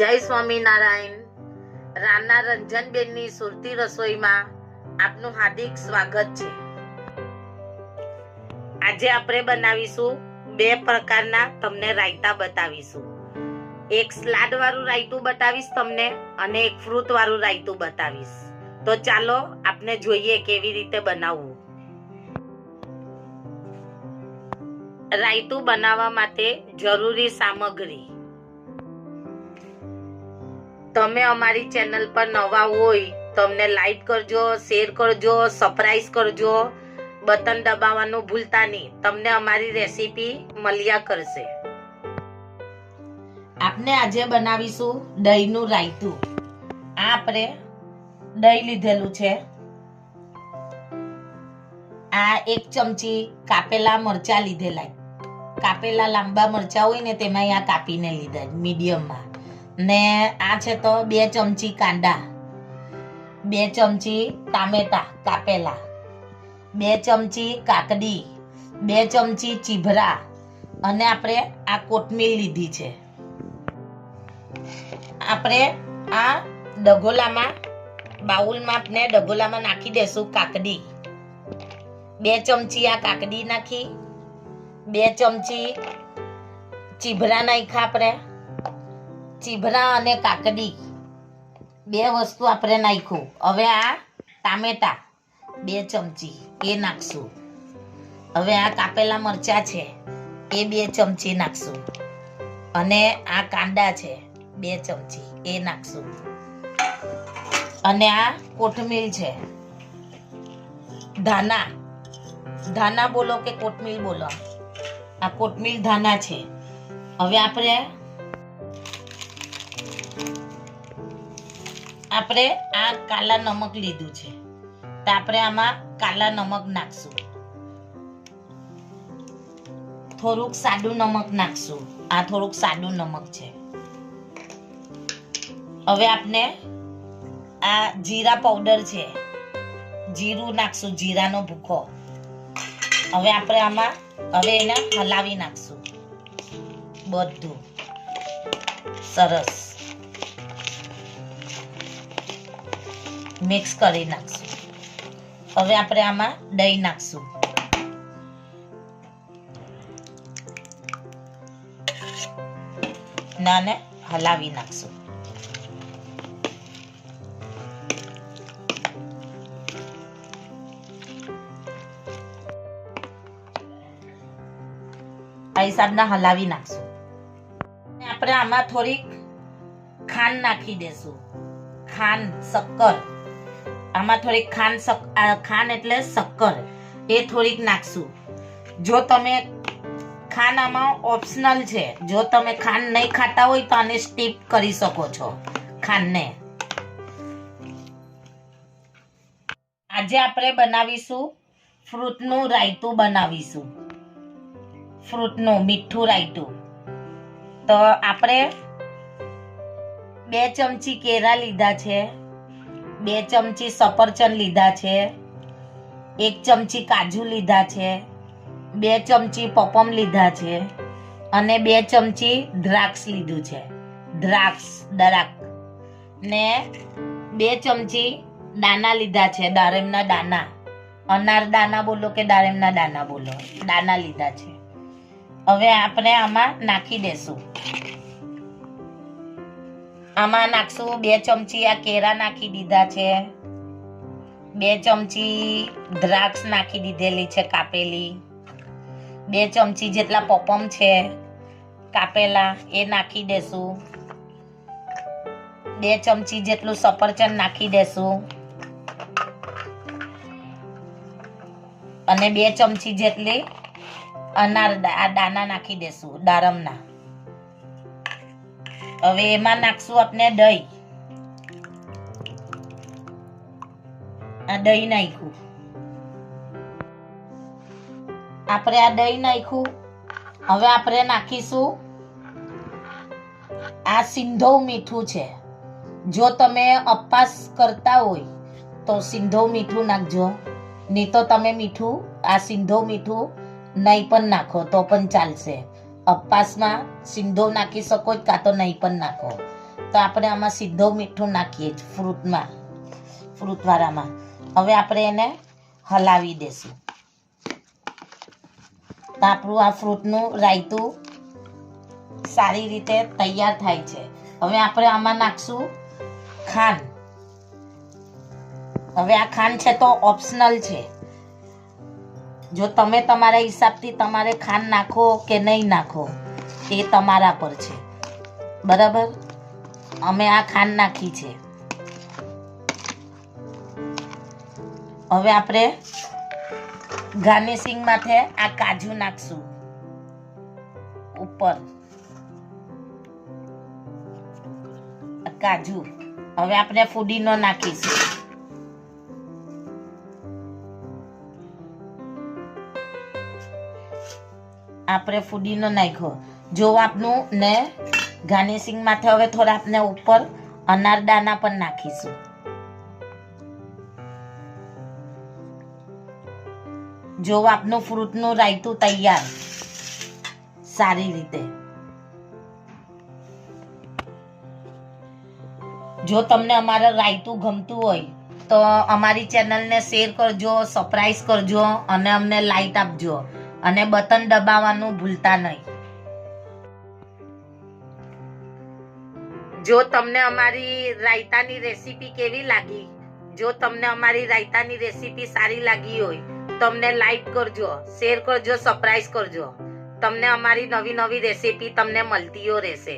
જય સ્વામિનારાયણ. રાના રંજનબેનની સુરતી રસોઈમાં આપનું હાર્દિક સ્વાગત છે. આજે આપણે બનાવીશું બે પ્રકારના તમને રાયતા બતાવીશું. એક સલાડ વાળું રાયતું બતાવીશ તમને અને એક ફ્રૂટ વાળું રાયતું બતાવીશ. તો ચાલો આપણે જોઈએ કેવી રીતે બનાવવું. રાયતું બનાવવા માટે જરૂરી સામગ્રી. તમે અમારી ચેનલ પર નવા હોય તો અમને લાઈક કરજો, શેર કરજો, સબસ્ક્રાઇબ કરજો. બટન દબાવવાનું ભૂલતા નહીં, તમને અમારી રેસીપી મળ્યા કરશે. આપણે આજે બનાવીશું દહીંનું રાયતું. આ આપણે દહીં લીધેલું છે. આ 1 ચમચી કાપેલા મરચા લીધેલા. કાપેલા લાંબા મરચા હોય ને તેમાં આ કાપીને લીધા મીડિયમમાં. ને આ છે તો 2 ચમચી કાંદા, 2 ચમચી ટામેટા કાપેલા, 2 ચમચી કાકડી, 2 ચમચી ચીભરા અને આપણે આ કોથમીર લીધી છે. આપણે આ ડગોલામાં બાઉલમાં આપણે ડગોલામાં નાખી દેશું કાકડી. 2 ચમચી આ કાકડી નાખી, 2 ચમચી ચીભરા નાખ્યા. આપણે ચીભરા અને કાકડી 2 વસ્તુ આપણે નાખ્યું. હવે આ ટામેટા 2 ચમચી એ નાખશું. હવે આ કાપેલા મરચા છે એ 2 ચમચી નાખશું. અને આ કાંદા છે 2 ચમચી એ નાખશું. અને આ કોથમીર છે. ધાના બોલો કે કોથમીર બોલો, આ કોથમીર ધાના છે. હવે આપણે આ કાલા નમક લીધું છે તો આપણે આમાં કાલા નમક નાખશું. થોડુંક સાદું નમક નાખશું. આ થોડુંક સાદું નમક છે. હવે આપણે આ જીરા પાવડર છે, જીરું નાખશું, જીરાનો ભૂકો. હવે આપણે આમાં એને હલાવી નાખશું બધું સરસ મિક્સ કરી નાખશું. હવે આપણે આમાં દહીં નાખશું. નાને હલાવી નાખશું. આ હિસાબના હલાવી નાખશું. આપણે આમાં થોડીક ખાંડ નાખી દેશું. શક્કર આમાં થોડીક ખાંડ એટલે શક્કર એ થોડીક નાખશું. જો તમે ખાંડ આમાં ઓપ્શનલ છે. જો તમે ખાંડ નહીં ખાતા હોય તો આને સ્કીપ કરી શકો છો ખાંડને. આજે આપણે બનાવીશું ફ્રૂટનું રાયતું બનાવીશું. ફ્રૂટનું મીઠું રાયતું. તો આપણે 2 ચમચી કેળા લીધા છે, 2 ચમચી સફરજન લીધા છે, 1 ચમચી કાજુ લીધા છે, 2 ચમચી પપમ લીધા છે અને 2 ચમચી દ્રાક્ષ લીધું છે. દ્રાક્ષ ને 2 ચમચી દાણા લીધા છે, દાડમના દાણા. અનાર દાણા બોલો કે દાડમના દાણા બોલો, દાણા લીધા છે. હવે આપણે આમાં નાખી દેશું. આમાં નાખશું 2 ચમચી આ કેળા નાખી દીધા છે, 2 ચમચી દ્રાક્ષ નાખી દીધેલી છે કાપેલી, 2 ચમચી જેટલા પપમ છે કાપેલા એ નાખી દેશું, 2 ચમચી જેટલું સફરજન નાખી દેશું અને 2 ચમચી જેટલી દાણા નાખી દેશું દાડમના. હવે એમાં નાખશું આપણે દહીં. આ દહીં નાખ્યું. આપણે આ દહીં નાખ્યું. હવે આપણે નાખીશું આ સિંધવ મીઠું છે. જો તમે ઉપવાસ કરતા હોય તો સિંધવ મીઠું નાખજો, નહીં તો તમે આ સિંધવ મીઠું નહીં પણ નાખો તો પણ ચાલશે. ઉપવાસમાં સિંધો નાખી શકો કાં તો નહીં પણ નાખો તો આપણે આમાં સીધો મીઠું નાખીએ ફ્રૂટવાળામાં. હવે આપણે એને હલાવી દેશું. તો આપણું આ ફ્રૂટનું રાયતું સારી રીતે તૈયાર થાય છે. હવે આપણે આમાં નાખશું ખાંડ. હવે આ ખાંડ છે તો ઓપ્શનલ છે. જો તમે તમારા હિસાબથી તમારે ખાંડ નાખો કે નહીં નાખો એ તમારા પર છે, બરાબર. અમે આ ખાંડ નાખી છે. હવે આપણે ગાર્નિશિંગ માટે આ કાજુ નાખશું ઉપર. કાજુ. હવે આપણે ફુદીનો નાખીશું. આપણે ફુદીનો નાખ્યો. જો આપનું ને ગાર્નિશિંગ માટે હવે થોડા આપણે ઉપર અનારદાના પણ નાખીશું. જો આપનું ફ્રૂટનું રાયતું તૈયાર સારી રીતે. જો તમને અમારા રાયતું ગમતું હોય તો અમારી ચેનલને શેર કરજો, સબસ્ક્રાઇબ કરજો અને અમને લાઈક આપજો અને બટન દબાવવાનું ભૂલતા નહીં. જો તમને અમારી રાયતાની રેસીપી કેવી લાગી, જો તમને અમારી રાયતાની રેસીપી સારી લાગી હોય તો અમને લાઈક કરજો, શેર કરજો, સબસ્ક્રાઇબ કરજો. તમને અમારી નવી નવી રેસીપી તમને મળતીઓ રહેશે.